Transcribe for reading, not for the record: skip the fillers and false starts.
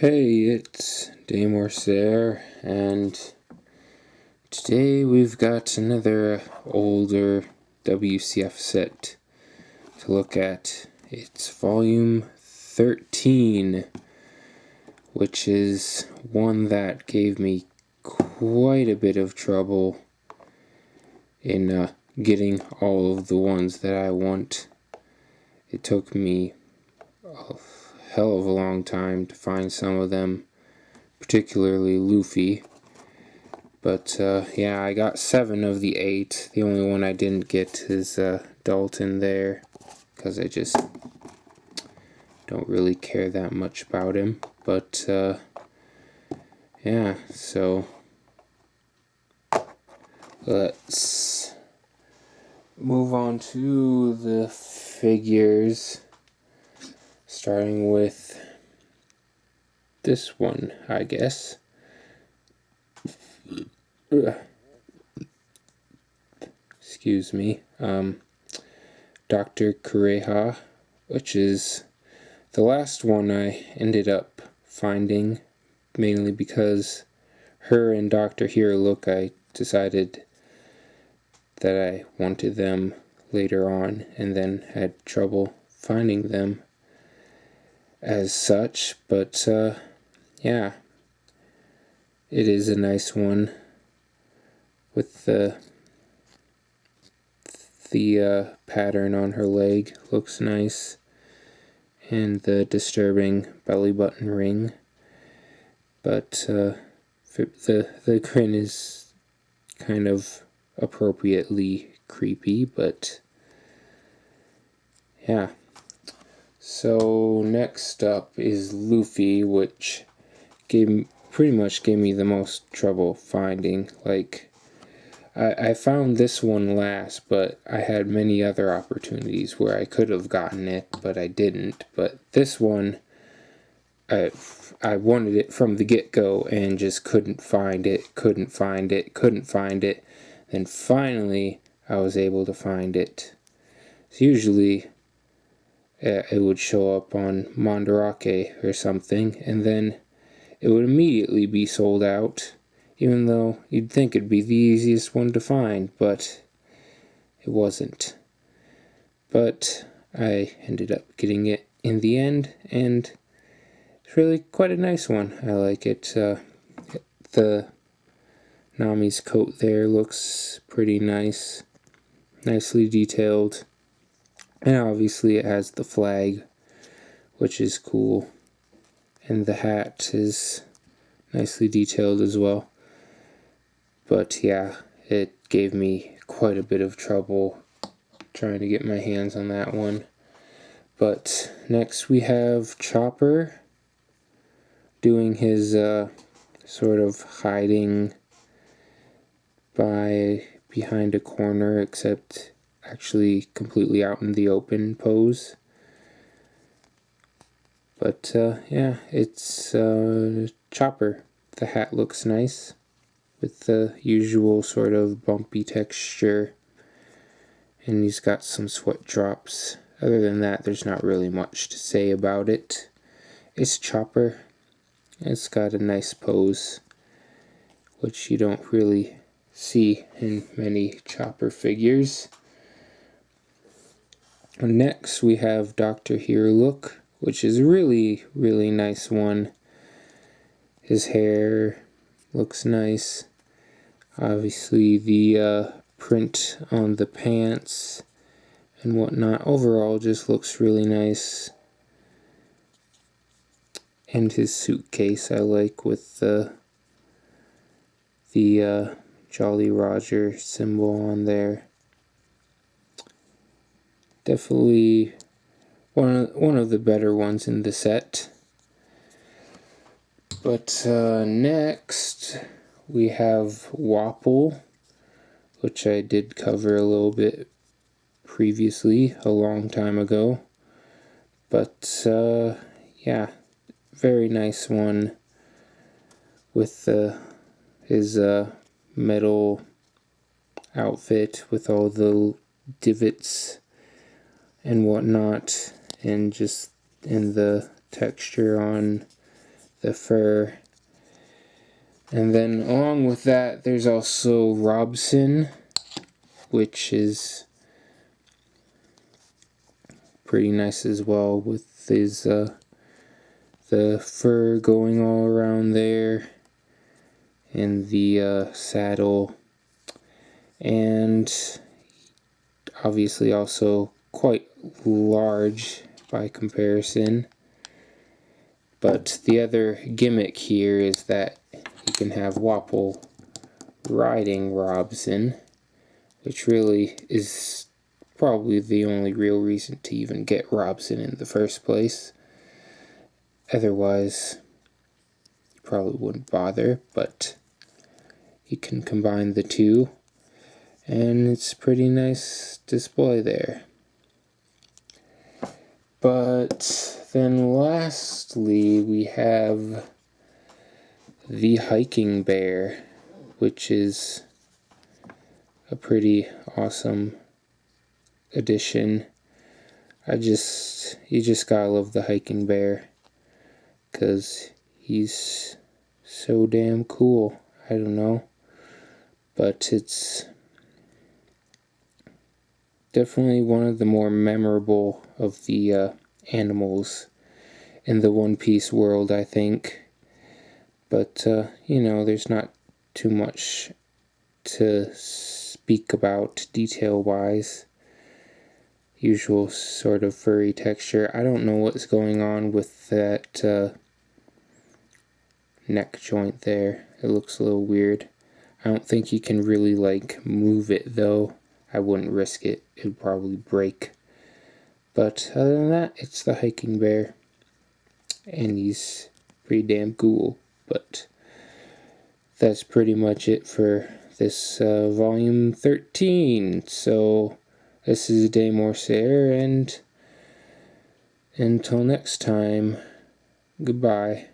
Hey, it's Damorse there, and today we've got another older WCF set to look at. It's volume 13, which is one that gave me quite a bit of trouble in getting all of the ones that I want. It took me a hell of a long time to find some of them, particularly Luffy. But yeah, I got 7 of the 8. The only one I didn't get is Dalton there, because I just don't really care that much about him. But yeah, so let's move on to the figures, starting with this one, I guess. Excuse me. Dr. Kureha, which is the last one I ended up finding, mainly because her and Dr. Look, I decided that I wanted them later on and then had trouble finding them as such. But yeah, it is a nice one with the pattern on her leg. Looks nice, and the disturbing belly button ring. But the grin is kind of appropriately creepy, but yeah. So next up is Luffy, which pretty much gave me the most trouble finding. Like, I found this one last, but I had many other opportunities where I could have gotten it, but I didn't. But this one, I wanted it from the get-go and just couldn't find it. Then finally, I was able to find it. So usually, it would show up on Mandarake or something, and then it would immediately be sold out, even though you'd think it'd be the easiest one to find, but it wasn't. But I ended up getting it in the end, and it's really quite a nice one. I like it. The Nami's coat there looks pretty nice, nicely detailed, and obviously it has the flag, which is cool, and the hat is nicely detailed as well. But yeah, it gave me quite a bit of trouble trying to get my hands on that one. But next we have Chopper doing his sort of hiding behind a corner, except actually completely out in the open pose. But yeah, it's Chopper. The hat looks nice, with the usual sort of bumpy texture, and he's got some sweat drops. Other than that, there's not really much to say about it. It's Chopper. It's got a nice pose, which you don't really see in many Chopper figures. Next we have Dr. Look, which is a really, really nice one. His hair looks nice. Obviously the print on the pants and whatnot overall just looks really nice. And his suitcase I like, with the Jolly Roger symbol on there. Definitely one of the better ones in the set. But next we have Wapple, which I did cover a little bit previously, a long time ago. But yeah, very nice one with his metal outfit with all the divots and whatnot, and just in the texture on the fur. And then along with that, there's also Robson, which is pretty nice as well, with his the fur going all around there, and the saddle, and obviously also quite large by comparison. But the other gimmick here is that you can have Wapple riding Robson, which really is probably the only real reason to even get Robson in the first place. Otherwise, you probably wouldn't bother, but you can combine the two, and it's a pretty nice display there. But then lastly, we have the hiking bear, which is a pretty awesome addition. You just gotta love the hiking bear, because he's so damn cool. I don't know, but it's definitely one of the more memorable of the animals in the One Piece world, I think. But, you know, there's not too much to speak about detail-wise. Usual sort of furry texture. I don't know what's going on with that neck joint there. It looks a little weird. I don't think you can really, like, move it, though. I wouldn't risk it. It would probably break. But other than that, it's the hiking bear. And he's pretty damn cool. But that's pretty much it for this volume 13. So this is Day Morsair, and until next time, goodbye.